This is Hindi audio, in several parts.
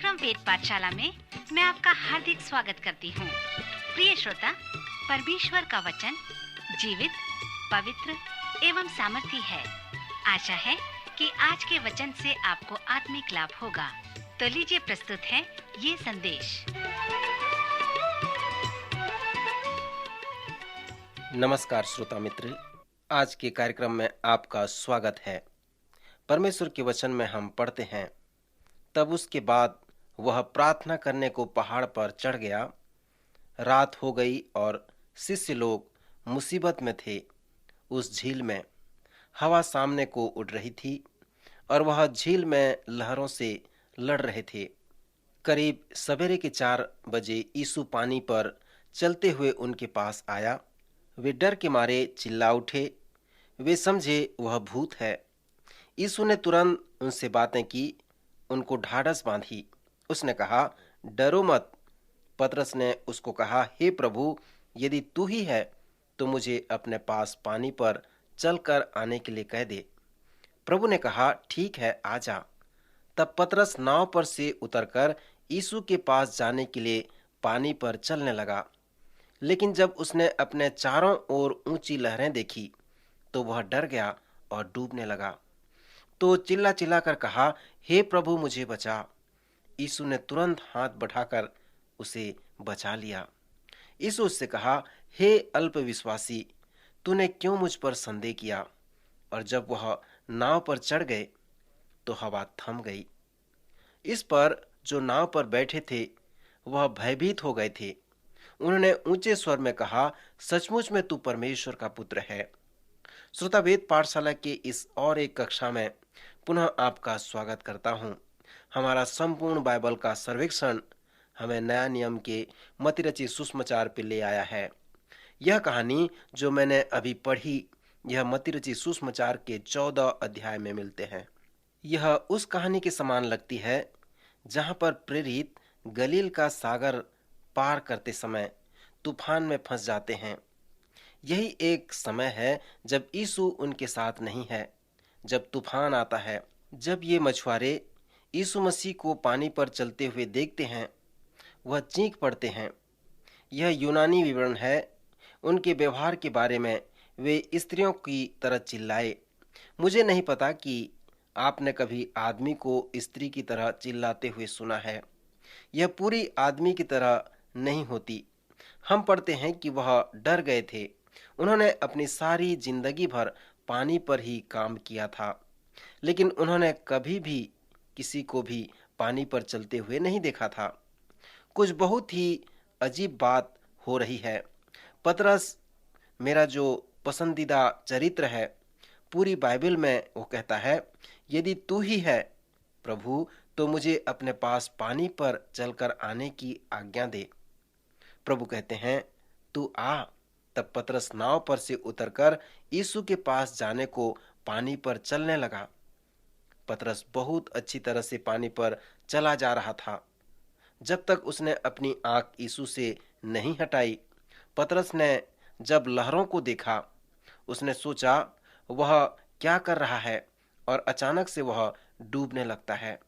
कार्यक्रम वेद पाठशाला में मैं आपका हार्दिक स्वागत करती हूँ। प्रिय श्रोता, परमेश्वर का वचन जीवित, पवित्र एवं सामर्थी है। आशा है कि आज के वचन से आपको आत्मिक लाभ होगा। तो लीजिए प्रस्तुत है ये संदेश। नमस्कार श्रोता मित्र, आज के कार्यक्रम में आपका स्वागत है। परमेश्वर के वचन में हम पढ़ते हैं, तब उसके बाद वह प्रार्थना करने को पहाड़ पर चढ़ गया। रात हो गई और शिष्य लोग मुसीबत में थे। उस झील में हवा सामने को उड़ रही थी और वह झील में लहरों से लड़ रहे थे। करीब सवेरे के 4 बजे यीशु पानी पर चलते हुए उनके पास आया। वे डर के मारे चिल्ला उठे। वे समझे वह भूत है। यीशु ने तुरंत उनसे बातें की, उनको ढाढ़स बांधी। उसने कहा, डरो मत। पतरस ने उसको कहा, हे प्रभु, यदि तू ही है तो मुझे अपने पास पानी पर चलकर आने के लिए कह दे। प्रभु ने कहा, ठीक है, आ जा। तब पतरस नाव पर से उतरकर यीशु के पास जाने के लिए पानी पर चलने लगा। लेकिन जब उसने अपने चारों ओर ऊंची लहरें देखी तो वह डर गया और डूबने लगा। तो चिल्ला चिल्ला कर कहा, हे प्रभु, मुझे बचा। यीशु ने तुरंत हाथ बढ़ाकर उसे बचा लिया। यीशु उससे कहा, हे अल्पविश्वासी, तूने क्यों मुझ पर संदेह किया? और जब वह नाव पर चढ़ गए तो हवा थम गई। इस पर जो नाव पर बैठे थे वह भयभीत हो गए थे। उन्होंने ऊंचे स्वर में कहा, सचमुच में तू परमेश्वर का पुत्र है। श्रोता, वेद पाठशाला के इस और एक कक्षा में पुनः आपका स्वागत करता हूं। हमारा संपूर्ण बाइबल का सर्वेक्षण हमें नया नियम के मत्ती रचित सुसमाचार पे ले आया है। यह कहानी जो मैंने अभी पढ़ी, यह मत्ती रचित सुसमाचार के 14 अध्याय में मिलते हैं। यह उस कहानी के समान लगती है जहां पर प्रेरित गलील का सागर पार करते समय तूफान में फंस जाते हैं। यही एक समय है जब यीशु उनके साथ नहीं है, जब तूफान आता है। जब ये मछुआरे यीशु मसीह को पानी पर चलते हुए देखते हैं, वह चीख पड़ते हैं। यह यूनानी विवरण है। उनके व्यवहार के बारे में वे स्त्रियों की तरह चिल्लाए। मुझे नहीं पता कि आपने कभी आदमी को स्त्री की तरह चिल्लाते हुए सुना है। यह पूरी आदमी की तरह नहीं होती। हम पढ़ते हैं कि वह डर गए थे। उन्होंने अपनी सारी जिंदगी भर पानी पर ही काम किया था, लेकिन उन्होंने कभी भी किसी को भी पानी पर चलते हुए नहीं देखा था। कुछ बहुत ही अजीब बात हो रही है। पतरस मेरा जो पसंदीदा चरित्र है पूरी बाइबल में, वो कहता है, यदि तू ही है प्रभु तो मुझे अपने पास पानी पर चलकर आने की आज्ञा दे। प्रभु कहते हैं, तू आ। तब पतरस नाव पर से उतरकर यीशु के पास जाने को पानी पर चलने लगा। पतरस बहुत अच्छी तरह से पानी पर चला जा रहा था जब तक उसने अपनी आंख यीशु से नहीं हटाई। पतरस ने जब लहरों को देखा, उसने सोचा वह क्या कर रहा है, और अचानक से वह डूबने लगता है।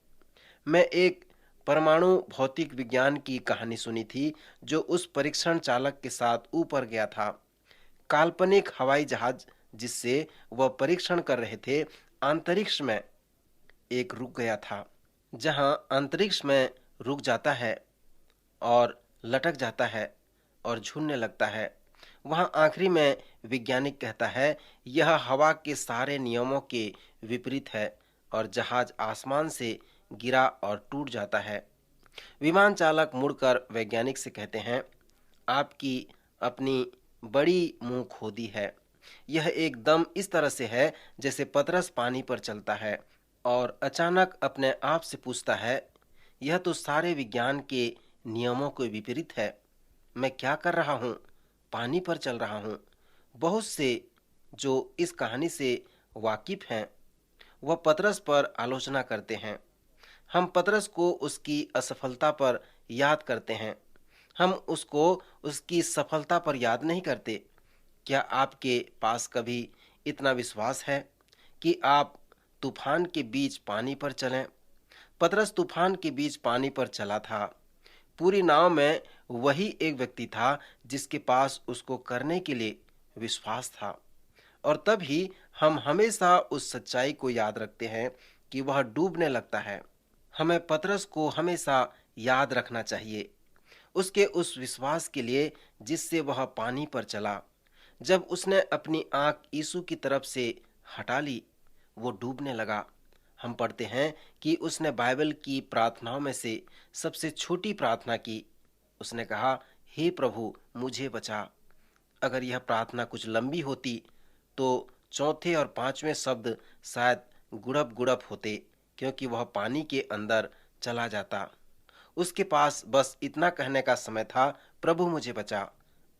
मैं एक परमाणु भौतिक विज्ञान की कहानी सुनी थी जो उस परीक्षण चालक के साथ ऊपर गया था। काल्पनिक हवाई जहाज जिससे वह परीक्षण कर रहे थे, अंतरिक्ष में एक रुक गया था। जहां अंतरिक्ष में रुक जाता है और लटक जाता है और झूलने लगता है, वहां आखिरी में वैज्ञानिक कहता है, यह हवा के सारे नियमों के विपरीत है और जहाज आसमान से गिरा और टूट जाता है। विमान चालक मुड़कर वैज्ञानिक से कहते हैं, आपकी अपनी बड़ी मुंह खोदी है। यह एकदम इस तरह से है जैसे पतरस पानी पर चलता है और अचानक अपने आप से पूछता है, यह तो सारे विज्ञान के नियमों के विपरीत है। मैं क्या कर रहा हूँ? पानी पर चल रहा हूँ। बहुत से जो इस कहानी से वाकिफ हैं वह पतरस पर आलोचना करते हैं। हम पतरस को उसकी असफलता पर याद करते हैं, हम उसको उसकी सफलता पर याद नहीं करते। क्या आपके पास कभी इतना विश्वास है कि आप तूफान के बीच पानी पर चलें? पतरस तूफान के बीच पानी पर चला था। पूरी नाव में वही एक व्यक्ति था जिसके पास उसको करने के लिए विश्वास था। और तब ही हम हमेशा उस सच्चाई को याद रखते हैं कि वह डूबने लगता है। हमें पतरस को हमेशा याद रखना चाहिए, उसके उस विश्वास के लिए जिससे वह पानी पर चला। जब उसने अपनी आंख यीशु की तरफ से हटा ली, वो डूबने लगा। हम पढ़ते हैं कि उसने बाइबल की प्रार्थनाओं में से सबसे छोटी प्रार्थना की। उसने कहा, हे प्रभु मुझे बचा। अगर यह प्रार्थना कुछ लंबी होती तो चौथे और पांचवें शब्द शायद गुड़प गुड़प होते, क्योंकि वह पानी के अंदर चला जाता। उसके पास बस इतना कहने का समय था, प्रभु मुझे बचा,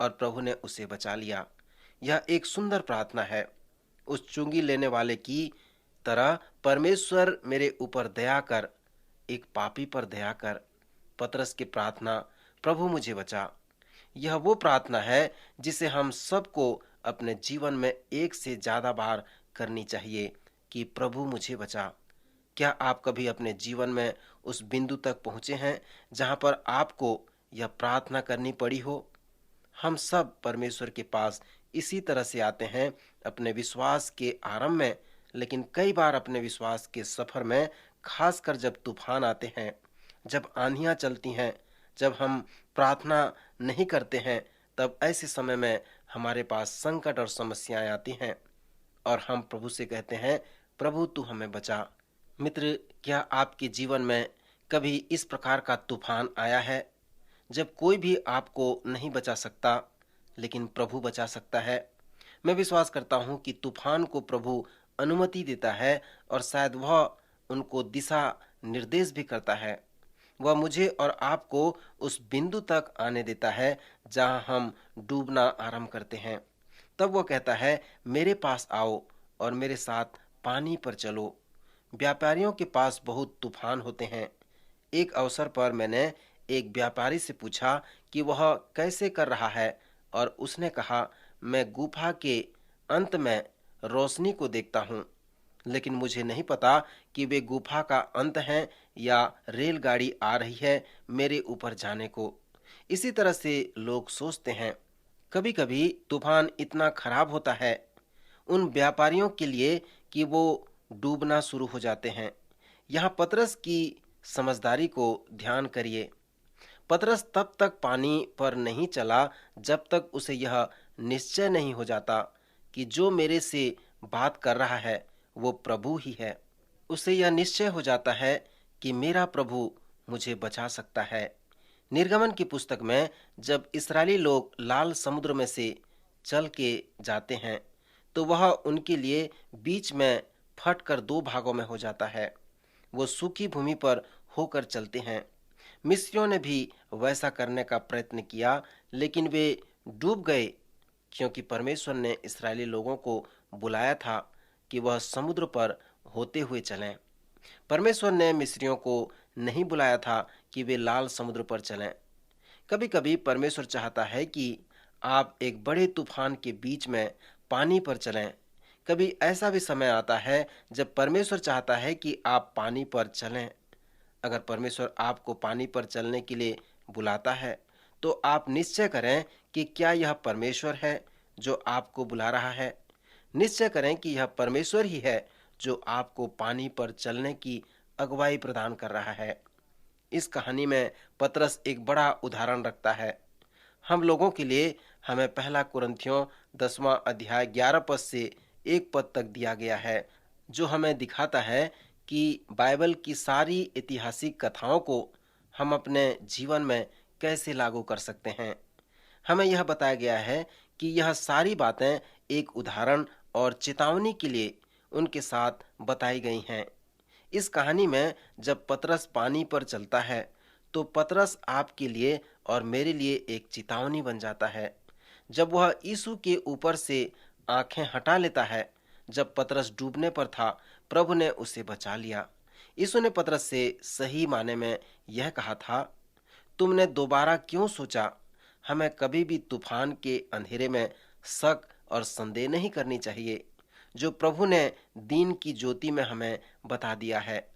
और प्रभु ने उसे बचा लिया। यह एक सुंदर प्रार्थना है। उस चुंगी लेने वाले की तरह परमेश्वर मेरे ऊपर दया कर, एक पापी पर दया कर। पतरस की प्रार्थना, प्रभु मुझे बचा, यह वो प्रार्थना है जिसे हम सबको अपने जीवन में एक से ज्यादा बार करनी चाहिए कि प्रभु मुझे बचा। क्या आप कभी अपने जीवन में उस बिंदु तक पहुंचे हैं जहां पर आपको यह प्रार्थना करनी पड़ी हो? हम सब परमेश्वर के पास इसी तरह से आते हैं अपने विश्वास के आरंभ में, लेकिन कई बार अपने विश्वास के सफर में, खासकर जब तूफान आते हैं, जब आंधियां चलती हैं, जब हम प्रार्थना नहीं करते हैं, तब ऐसे समय में हमारे पास संकट और समस्याएं आती हैं और हम प्रभु से कहते हैं, प्रभु तू हमें बचा। मित्र, क्या आपके जीवन में कभी इस प्रकार का तूफान आया है जब कोई भी आपको नहीं बचा सकता, लेकिन प्रभु बचा सकता है? मैं विश्वास करता हूं कि तूफान को प्रभु अनुमति देता है और शायद वह उनको दिशा निर्देश भी करता है। वह मुझे और आपको उस बिंदु तक आने देता है जहां हम डूबना आरंभ करते हैं। तब वह कहता है, मेरे पास आओ और मेरे साथ पानी पर चलो। व्यापारियों के पास बहुत तूफान होते हैं। एक अवसर पर मैंने एक व्यापारी से पूछा कि वह कैसे कर रहा है, और उसने कहा, मैं गुफा के अंत में रोशनी को देखता हूँ, लेकिन मुझे नहीं पता कि वे गुफा का अंत है या रेलगाड़ी आ रही है मेरे ऊपर जाने को। इसी तरह से लोग सोचते हैं। कभी कभी तूफान इतना खराब होता है उन व्यापारियों के लिए कि वो डूबना शुरू हो जाते हैं। यहाँ पतरस की समझदारी को ध्यान करिए। पतरस तब तक पानी पर नहीं चला जब तक उसे यह निश्चय नहीं हो जाता कि जो मेरे से बात कर रहा है वो प्रभु ही है। उसे यह निश्चय हो जाता है कि मेरा प्रभु मुझे बचा सकता है। निर्गमन की पुस्तक में जब इस्राएली लोग लाल समुद्र में से चल के जाते हैं तो वह उनके लिए बीच में फटकर दो भागों में हो जाता है। वो सूखी भूमि पर होकर चलते हैं। मिस्रियों ने भी वैसा करने का प्रयत्न किया, लेकिन वे डूब गए, क्योंकि परमेश्वर ने इस्राएली लोगों को बुलाया था कि वह समुद्र पर होते हुए चलें। परमेश्वर ने मिस्रियों को नहीं बुलाया था कि वे लाल समुद्र पर चलें। कभी कभी परमेश्वर चाहता है कि आप एक बड़े तूफान के बीच में पानी पर चलें। कभी ऐसा भी समय आता है जब परमेश्वर चाहता है कि आप पानी पर चलें। अगर परमेश्वर आपको पानी पर चलने के लिए बुलाता है तो आप निश्चय करें कि क्या यह परमेश्वर है जो आपको बुला रहा है। निश्चय करें कि यह परमेश्वर ही है जो आपको पानी पर चलने की अगुवाई प्रदान कर रहा है। इस कहानी में पतरस एक बड़ा उदाहरण रखता है हम लोगों के लिए। हमें पहला कुरिन्थियों 10वां अध्याय 11 पद से 1 पद तक दिया गया है, जो हमें दिखाता है कि बाइबल की सारी ऐतिहासिक कथाओं को हम अपने जीवन में कैसे लागू कर सकते हैं। हमें यह बताया गया है कि यह सारी बातें एक उदाहरण और चेतावनी के लिए उनके साथ बताई गई हैं। इस कहानी में जब पतरस पानी पर चलता है तो पतरस आपके लिए और मेरे लिए एक चेतावनी बन जाता है। जब वह यीशु के ऊपर से आंखें हटा लेता है, जब पतरस डूबने पर था, प्रभु ने उसे बचा लिया। यीशु ने पतरस से सही माने में यह कहा था, तुमने दोबारा क्यों सोचा? हमें कभी भी तूफान के अंधेरे में शक और संदेह नहीं करनी चाहिए, जो प्रभु ने दिन की ज्योति में हमें बता दिया है।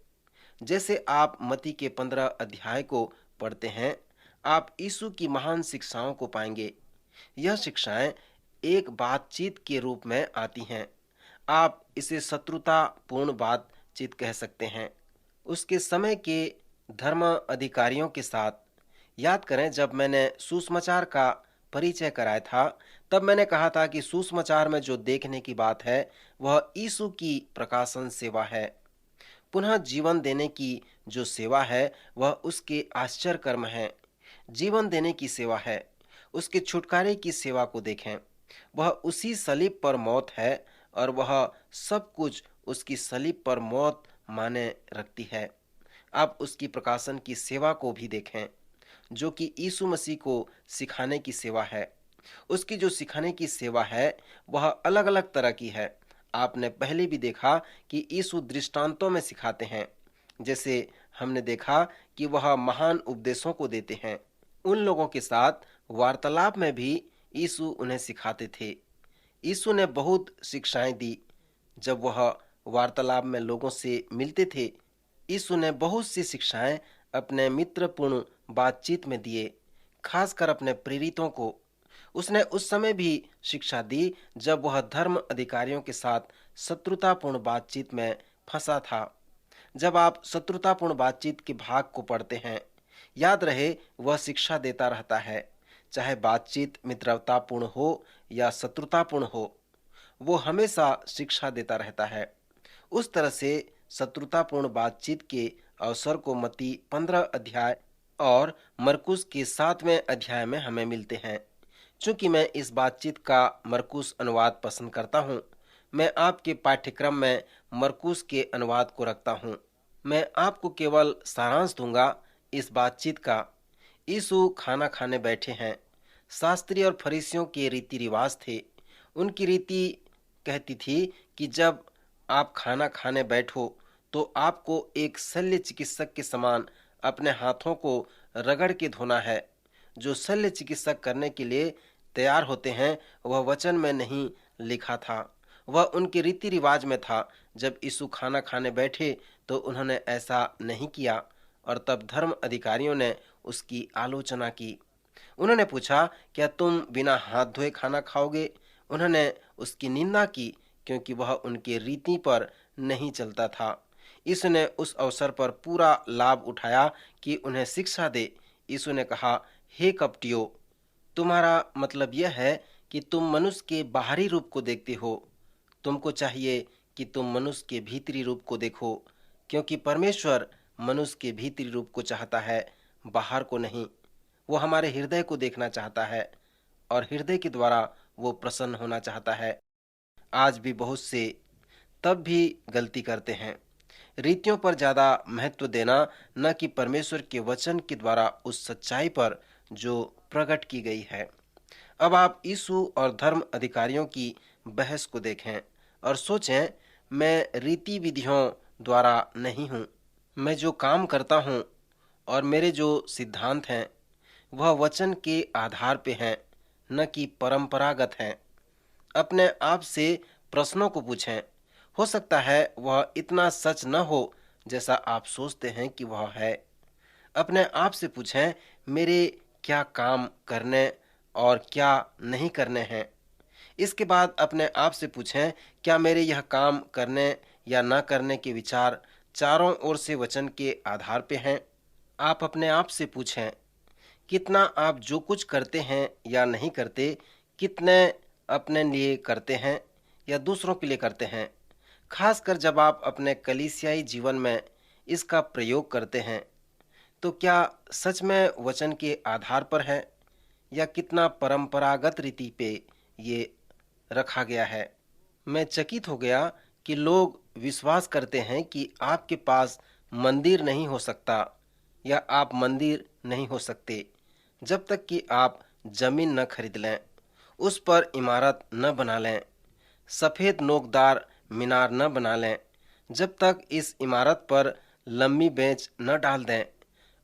जैसे आप मत्ती के 15 अध्याय को पढ़ते हैं, आप यीशु की महान शिक्षाओं को पाएंगे। यह शिक्षाएं एक बातचीत के रूप में आती हैं। आप इसे शत्रुता पूर्ण बातचीत कह सकते हैं। उसके समय के धर्म अधिकारियों के साथ याद करें, जब मैंने सुसमाचार का परिचय कराया था, तब मैंने कहा था कि सुसमाचार में जो देखने की बात है वह यीशु की प्रकाशन सेवा है। पुनः जीवन देने की जो सेवा है वह उसके आश्चर्य कर्म है। जीवन देने की सेवा है, उसके छुटकारे की सेवा को देखें। वह उसी सलीब पर मौत है और वह सब कुछ उसकी सलीब पर मौत माने रखती है। आप उसकी प्रकाशन की सेवा को भी देखें, जो कि यीशु मसीह को सिखाने की सेवा है। उसकी जो सिखाने की सेवा है वह अलग अलग तरह की है। आपने पहले भी देखा कि यीशु दृष्टांतों में सिखाते हैं। जैसे हमने देखा कि वह महान उपदेशों को देते हैं। उन लोगों के साथ वार्तालाप में भी यीशु उन्हें सिखाते थे। यीशु ने बहुत शिक्षाएं दी। जब वह वार्तालाप में लोगों से मिलते थे, यीशु ने बहुत सी शिक्षाएं अपने मित्रपूर्ण बातचीत में दिए, खासकर अपने प्रेरितों को। उसने उस समय भी शिक्षा दी जब वह धर्म अधिकारियों के साथ शत्रुतापूर्ण बातचीत में फंसा था। जब आप शत्रुतापूर्ण बातचीत के भाग को पढ़ते हैं, याद रहे वह शिक्षा देता रहता है। चाहे बातचीत मित्रतापूर्ण हो या शत्रुतापूर्ण हो, वो हमेशा शिक्षा देता रहता है। उस तरह से शत्रुतापूर्ण बातचीत के अवसर को मत्ती 15 अध्याय और मरकुस के 7वें अध्याय में हमें मिलते हैं। चूंकि मैं इस बातचीत का मरकुस अनुवाद पसंद करता हूँ, मैं आपके पाठ्यक्रम में मरकुस के अनुवाद को रखता हूँ। मैं आपको केवल सारांश दूंगा इस बातचीत का। यीशु खाना खाने बैठे हैं। शास्त्री और फरीसियों के रीति रिवाज थे। उनकी रीति कहती थी कि जब आप खाना खाने बैठो तो आपको एक शल्य चिकित्सक के समान अपने हाथों को रगड़ के धोना है। जो शल्य चिकित्सक करने के लिए तैयार होते हैं वह वचन में नहीं लिखा था, वह उनके रीति रिवाज में था। जब यीशु खाना खाने बैठे तो उन्होंने ऐसा नहीं किया और तब धर्म अधिकारियों ने उसकी आलोचना की। उन्होंने पूछा, क्या तुम बिना हाथ धोए खाना खाओगे? उन्होंने उसकी निंदा की क्योंकि वह उनके रीति पर नहीं चलता था। यीशु ने उस अवसर पर पूरा लाभ उठाया कि उन्हें शिक्षा दे। यीशु ने कहा, हे कपटियों, तुम्हारा मतलब यह है कि तुम मनुष्य के बाहरी रूप को देखते हो। तुमको चाहिए कि तुम मनुष्य के भीतरी रूप को देखो, क्योंकि परमेश्वर मनुष्य के भीतरी रूप को चाहता है, बाहर को नहीं। वो हमारे हृदय को देखना चाहता है और हृदय के द्वारा वो प्रसन्न होना चाहता है। आज भी बहुत से तब भी गलती करते हैं, रीतियों पर ज्यादा महत्व देना, न कि परमेश्वर के वचन के द्वारा उस सच्चाई पर जो प्रकट की गई है। अब आप यीशु और धर्म अधिकारियों की बहस को देखें और सोचें, मैं रीति विधियों द्वारा नहीं हूँ। मैं जो काम करता हूँ और मेरे जो सिद्धांत हैं वह वचन के आधार पे हैं, न कि परंपरागत हैं। अपने आप से प्रश्नों को पूछें। हो सकता है वह इतना सच न हो जैसा आप सोचते हैं कि वह है। अपने आप से पूछें, मेरे क्या काम करने और क्या नहीं करने हैं। इसके बाद अपने आप से पूछें, क्या मेरे यह काम करने या न करने के विचार चारों ओर से वचन के आधार पे हैं। आप अपने आप से पूछें, कितना आप जो कुछ करते हैं या नहीं करते, कितने अपने लिए करते हैं या दूसरों के लिए करते हैं। खासकर जब आप अपने कलीसियाई जीवन में इसका प्रयोग करते हैं, तो क्या सच में वचन के आधार पर है या कितना परंपरागत रीति पे ये रखा गया है। मैं चकित हो गया कि लोग विश्वास करते हैं कि आपके पास मंदिर नहीं हो सकता या आप मंदिर नहीं हो सकते जब तक कि आप जमीन न खरीद लें, उस पर इमारत न बना लें, सफेद नोकदार मीनार न बना लें, जब तक इस इमारत पर लंबी बेंच न डाल दें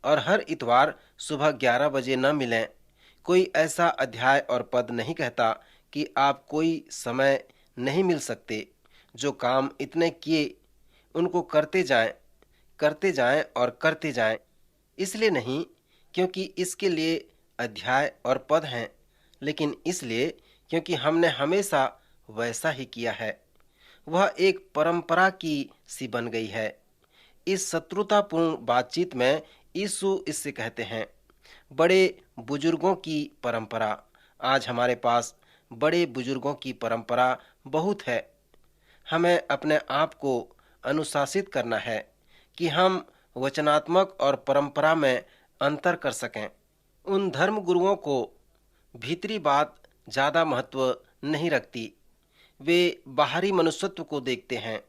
और हर इतवार सुबह 11 बजे न मिलें। कोई ऐसा अध्याय और पद नहीं कहता कि आप कोई समय नहीं मिल सकते। जो काम इतने किए उनको करते जाएं। करते जाएं, इसलिए नहीं क्योंकि इसके लिए अध्याय और पद हैं, लेकिन इसलिए क्योंकि हमने हमेशा वैसा ही किया है। वह एक परंपरा की सी बन गई है। इस शत्रुतापूर्ण बातचीत में यीशु इससे कहते हैं, बड़े बुजुर्गों की परंपरा। आज हमारे पास बड़े बुजुर्गों की परंपरा बहुत है। हमें अपने आप को अनुशासित करना है कि हम वचनात्मक और परंपरा में अंतर कर सकें। उन धर्म गुरुओं को भीतरी बात ज्यादा महत्व नहीं रखती, वे बाहरी मनुष्यत्व को देखते हैं।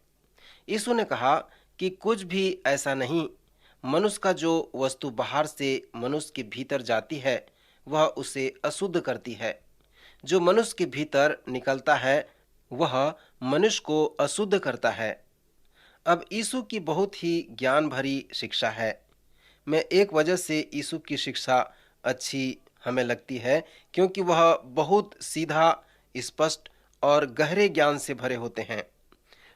यीशु ने कहा कि कुछ भी ऐसा नहीं, मनुष्य का जो वस्तु बाहर से मनुष्य के भीतर जाती है वह उसे अशुद्ध करती है। जो मनुष्य के भीतर निकलता है वह मनुष्य को अशुद्ध करता है। अब यीशु की बहुत ही ज्ञान भरी शिक्षा है। मैं एक वजह से यीशु की शिक्षा अच्छी हमें लगती है, क्योंकि वह बहुत सीधा, स्पष्ट और गहरे ज्ञान से भरे होते हैं।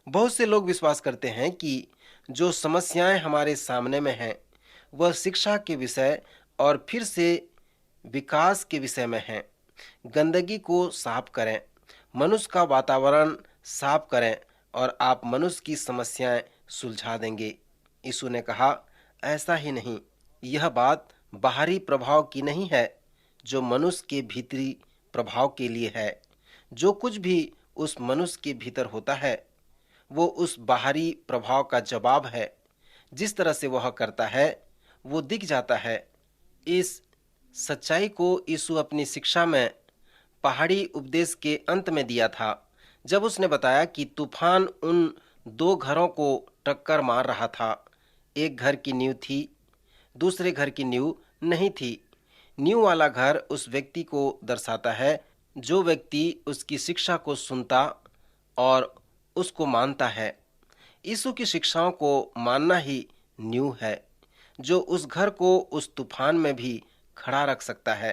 बहुत से लोग विश्वास करते हैं कि जो समस्याएं हमारे सामने में हैं वह शिक्षा के विषय और फिर से विकास के विषय में हैं। गंदगी को साफ करें, मनुष्य का वातावरण साफ करें और आप मनुष्य की समस्याएं सुलझा देंगे। यीशु ने कहा, ऐसा ही नहीं, यह बात बाहरी प्रभाव की नहीं है, जो मनुष्य के भीतरी प्रभाव के लिए है। जो कुछ भी उस मनुष्य के भीतर होता है वो उस बाहरी प्रभाव का जवाब है। जिस तरह से वह करता है वो दिख जाता है। इस सच्चाई को यीशु अपनी शिक्षा में पहाड़ी उपदेश के अंत में दिया था, जब उसने बताया कि तूफान उन दो घरों को टक्कर मार रहा था। एक घर की नींव थी, दूसरे घर की नींव नहीं थी। नींव वाला घर उस व्यक्ति को दर्शाता है जो व्यक्ति उसकी शिक्षा को सुनता और उसको मानता है। यीशु की शिक्षाओं को मानना ही नींव है, जो उस घर को उस तूफान में भी खड़ा रख सकता है।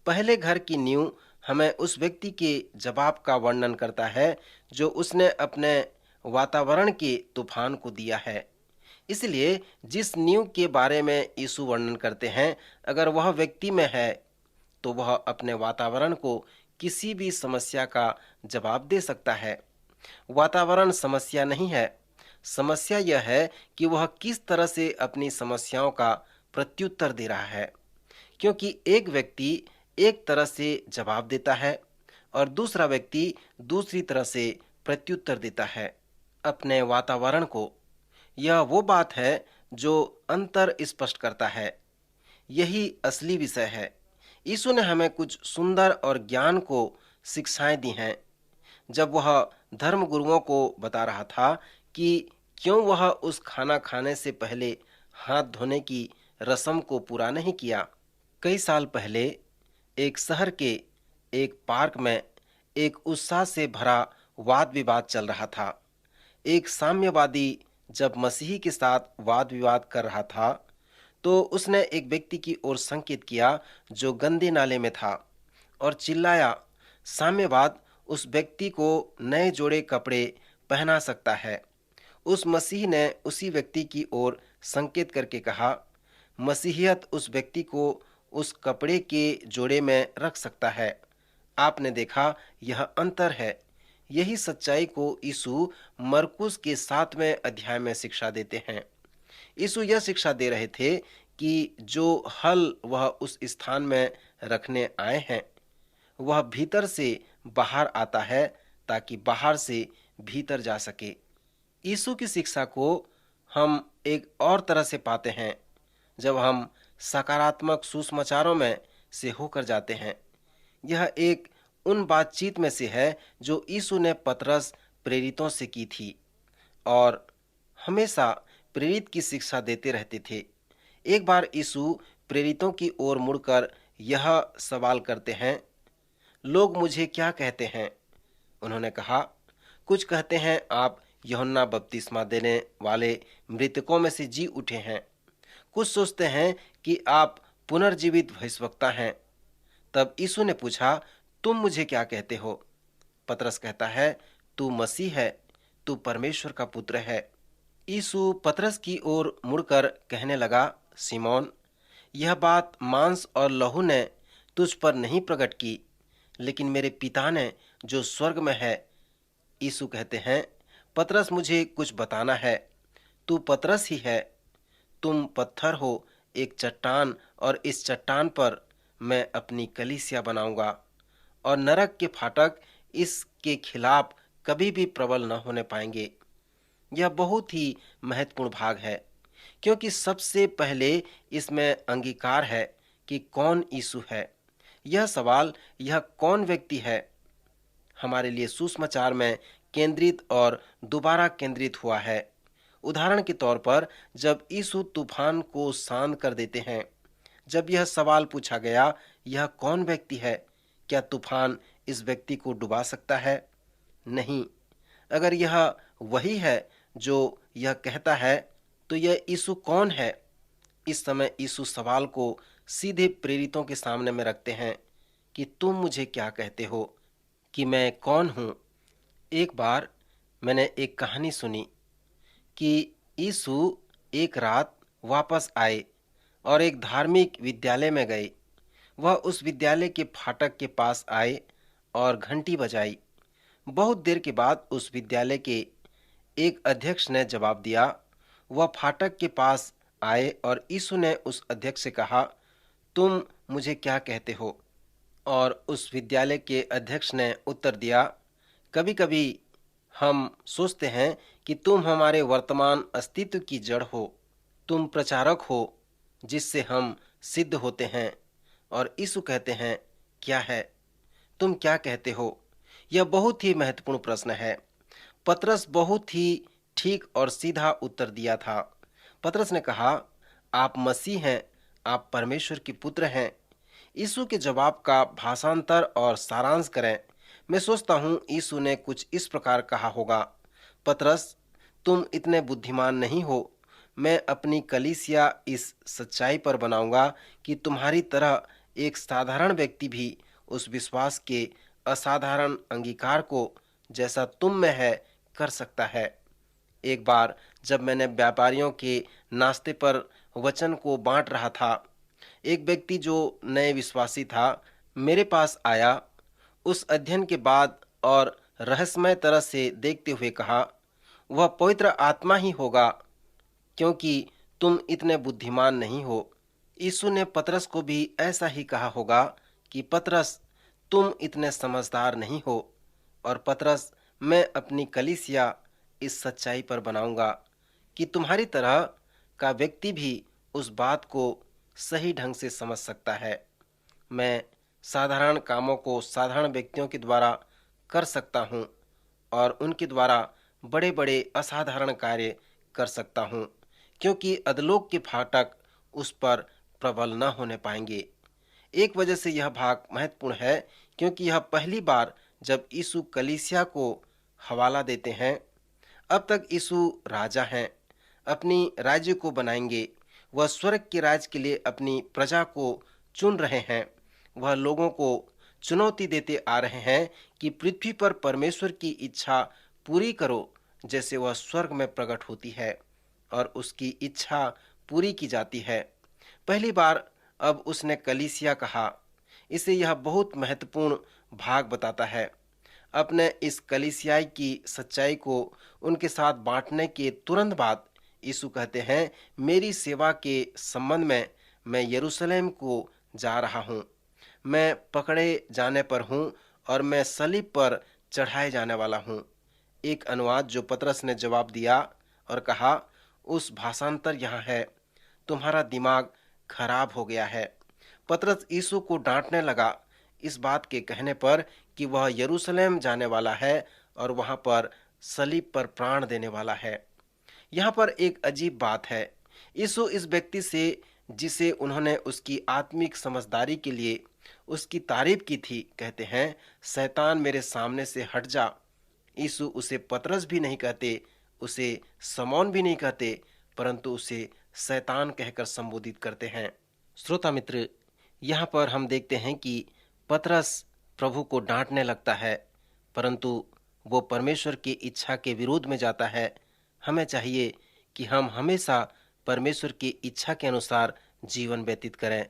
पहले घर की नींव हमें उस व्यक्ति के जवाब का वर्णन करता है जो उसने अपने वातावरण के तूफान को दिया है। इसलिए जिस नींव के बारे में यीशु वर्णन करते हैं, अगर वह व्यक्ति में है तो वह अपने वातावरण को किसी भी समस्या का जवाब दे सकता है। वातावरण समस्या नहीं है, समस्या यह है कि वह किस तरह से अपनी समस्याओं का प्रत्युत्तर दे रहा है। क्योंकि एक व्यक्ति एक तरह से जवाब देता है और दूसरा व्यक्ति दूसरी तरह से प्रत्युत्तर देता है अपने वातावरण को। यह वो बात है जो अंतर स्पष्ट करता है। यही असली विषय है। यीशु ने हमें कुछ सुंदर और ज्ञान को शिक्षाएं दी हैं। जब वह धर्म गुरुओं को बता रहा था कि क्यों वह उस खाना खाने से पहले हाथ धोने की रस्म को पूरा नहीं किया। कई साल पहले एक शहर के एक पार्क में एक उत्साह से भरा वाद विवाद चल रहा था। एक साम्यवादी जब मसीही के साथ वाद विवाद कर रहा था तो उसने एक व्यक्ति की ओर संकेत किया जो गंदे नाले में था और चिल्लाया, साम्यवाद उस व्यक्ति को नए जोड़े कपड़े पहना सकता है। उस मसीह ने उसी व्यक्ति की ओर संकेत करके कहा, मसीहियत उस व्यक्ति को उस कपड़े के जोड़े में रख सकता है। आपने देखा, यह अंतर है। यही सच्चाई को यीशु मरकुस के 7वें अध्याय में शिक्षा देते हैं। यीशु यह शिक्षा दे रहे थे कि जो हल वह उस स्थान में रखने आए हैं वह भीतर से बाहर आता है ताकि बाहर से भीतर जा सके। यीशु की शिक्षा को हम एक और तरह से पाते हैं जब हम सकारात्मक सुसमाचारों में से होकर जाते हैं। यह एक उन बातचीत में से है जो यीशु ने पतरस प्रेरितों से की थी और हमेशा प्रेरित की शिक्षा देते रहते थे। एक बार यीशु प्रेरितों की ओर मुड़कर यह सवाल करते हैं, लोग मुझे क्या कहते हैं? उन्होंने कहा, कुछ कहते हैं आप यूहन्ना बपतिस्मा देने वाले मृतकों में से जी उठे हैं, कुछ सोचते हैं कि आप पुनर्जीवित भविष्यवक्ता हैं। तब यीशु ने पूछा, तुम मुझे क्या कहते हो? पतरस कहता है, तू मसीह है, तू परमेश्वर का पुत्र है। यीशु पतरस की ओर मुड़कर कहने लगा, सिमोन, यह बात मांस और लहू ने तुझ पर नहीं प्रकट की, लेकिन मेरे पिता ने जो स्वर्ग में है। यीशु कहते हैं, पतरस, मुझे कुछ बताना है। तू पतरस ही है, तुम पत्थर हो, एक चट्टान, और इस चट्टान पर मैं अपनी कलीसिया बनाऊंगा, और नरक के फाटक इसके खिलाफ कभी भी प्रबल न होने पाएंगे। यह बहुत ही महत्वपूर्ण भाग है, क्योंकि सबसे पहले इसमें अंगीकार है कि कौन यीशु है। यह सवाल, यह कौन व्यक्ति है, हमारे लिए सुसमाचार में केंद्रित और दोबारा केंद्रित हुआ है। उदाहरण के तौर पर, जब यीशु तूफान को शांत कर देते हैं, जब यह सवाल पूछा गया, यह कौन व्यक्ति है, क्या तूफान इस व्यक्ति को डुबा सकता है? नहीं। अगर यह वही है जो यह कहता है, तो यह यीशु कौन है? इस समय यीशु सवाल को सीधे प्रेरितों के सामने में रखते हैं कि तुम मुझे क्या कहते हो कि मैं कौन हूं। एक बार मैंने एक कहानी सुनी कि यीशु एक रात वापस आए और एक धार्मिक विद्यालय में गए। वह उस विद्यालय के फाटक के पास आए और घंटी बजाई। बहुत देर के बाद उस विद्यालय के एक अध्यक्ष ने जवाब दिया। वह फाटक के पास आए और यीशु ने उस अध्यक्ष से कहा, तुम मुझे क्या कहते हो? और उस विद्यालय के अध्यक्ष ने उत्तर दिया, कभी कभी हम सोचते हैं कि तुम हमारे वर्तमान अस्तित्व की जड़ हो। तुम प्रचारक हो जिससे हम सिद्ध होते हैं। और यीशु कहते हैं, क्या है? तुम क्या कहते हो? यह बहुत ही महत्वपूर्ण प्रश्न है। पतरस बहुत ही ठीक और सीधा उत्तर दिया था। पतरस ने कहा, आप मसीह हैं, आप परमेश्वर के पुत्र हैं। यीशु के जवाब का भाषांतर और सारांश करें। मैं सोचता हूँ यीशु ने कुछ इस प्रकार कहा होगा, पतरस, तुम इतने बुद्धिमान नहीं हो। मैं अपनी कलीसिया इस सच्चाई पर बनाऊंगा कि तुम्हारी तरह एक साधारण व्यक्ति भी उस विश्वास के असाधारण अंगीकार को जैसा तुम में है कर सकता है। एक बार जब मैंने व्यापारियों के नाश्ते पर वचन को बांट रहा था, एक व्यक्ति जो नए विश्वासी था मेरे पास आया। उस अध्ययन के बाद और रहस्यमय तरह से देखते हुए कहा, वह पवित्र आत्मा ही होगा, क्योंकि तुम इतने बुद्धिमान नहीं हो। यीशु ने पतरस को भी ऐसा ही कहा होगा कि पतरस, तुम इतने समझदार नहीं हो। और पतरस, मैं अपनी कलीसिया इस सच्चाई पर बनाऊंगा कि तुम्हारी तरह का व्यक्ति भी उस बात को सही ढंग से समझ सकता है। मैं साधारण कामों को साधारण व्यक्तियों के द्वारा कर सकता हूँ और उनके द्वारा बड़े बड़े असाधारण कार्य कर सकता हूँ, क्योंकि अधलोक के फाटक उस पर प्रबल न होने पाएंगे। एक वजह से यह भाग महत्वपूर्ण है, क्योंकि यह पहली बार जब यीशु कलीसिया को हवाला देते हैं। अब तक यीशु राजा हैं, अपनी राज्य को बनाएंगे। वह स्वर्ग के राज्य के लिए अपनी प्रजा को चुन रहे हैं। वह लोगों को चुनौती देते आ रहे हैं कि पृथ्वी पर परमेश्वर की इच्छा पूरी करो, जैसे वह स्वर्ग में प्रकट होती है और उसकी इच्छा पूरी की जाती है। पहली बार अब उसने कलीसिया कहा। इसे यह बहुत महत्वपूर्ण भाग बताता है। अपने इस कलीसियाई की सच्चाई को उनके साथ बांटने के तुरंत बाद यीशु कहते हैं, मेरी सेवा के संबंध में मैं यरूशलेम को जा रहा हूँ। मैं पकड़े जाने पर हूँ और मैं सलीब पर चढ़ाए जाने वाला हूँ। एक अनुवाद जो पतरस ने जवाब दिया और कहा, उस भाषांतर यहाँ है, तुम्हारा दिमाग खराब हो गया है। पतरस यीशु को डांटने लगा इस बात के कहने पर कि वह यरूशलेम जाने वाला है और वहां पर सलीब पर प्राण देने वाला है। यहाँ पर एक अजीब बात है। यीशु इस व्यक्ति से, जिसे उन्होंने उसकी आत्मिक समझदारी के लिए उसकी तारीफ की थी, कहते हैं, शैतान मेरे सामने से हट जा। यीशु उसे पतरस भी नहीं कहते, उसे समौन भी नहीं कहते, परंतु उसे शैतान कहकर संबोधित करते हैं। श्रोता मित्र, यहाँ पर हम देखते हैं कि पतरस प्रभु को डांटने लगता है, परंतु वो परमेश्वर की इच्छा के विरोध में जाता है। हमें चाहिए कि हम हमेशा परमेश्वर की इच्छा के अनुसार जीवन व्यतीत करें।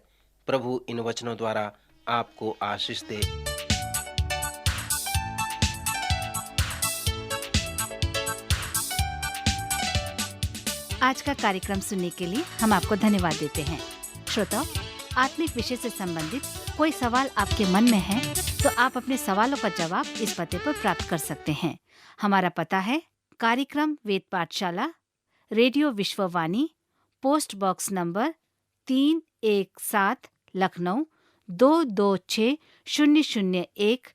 प्रभु इन वचनों द्वारा आपको आशीष दे। आज का कार्यक्रम सुनने के लिए हम आपको धन्यवाद देते हैं। श्रोताओ, आत्मिक विषय से संबंधित कोई सवाल आपके मन में है तो आप अपने सवालों का जवाब इस पते पर प्राप्त कर सकते हैं। हमारा पता है कार्यक्रम Ved Pathshala, radio Vishwavani, post box number 317, Lucknow 226001,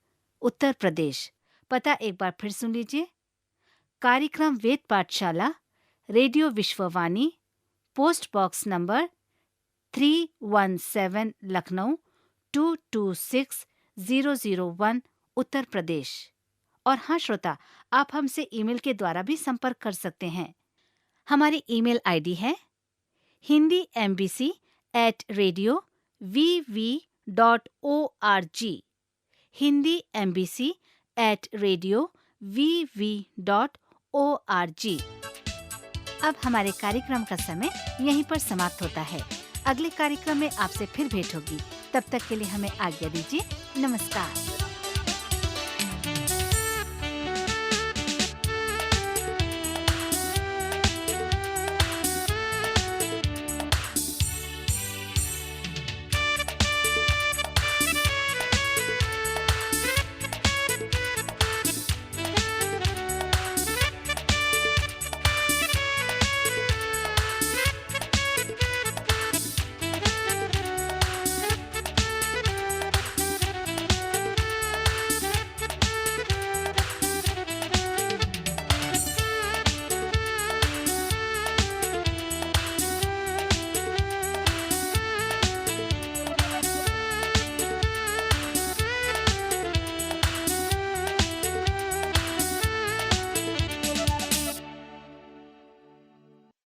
Uttar Pradesh. पता एक बार फिर सुन लीजिए। कार्यक्रम Ved Pathshala, radio Vishwavani, post box number 317, Lucknow 226001, Uttar Pradesh. और हाँ श्रोता, आप हमसे ईमेल के द्वारा भी संपर्क कर सकते हैं। हमारी ईमेल आईडी है hindiembassy@radio.vv.org, hindiembassy@radio.vv.org। अब हमारे कार्यक्रम का समय यहीं पर समाप्त होता है। अगले कार्यक्रम में आपसे फिर भेंट होगी। तब तक के लिए हमें आज्ञा दीजिए। नमस्कार।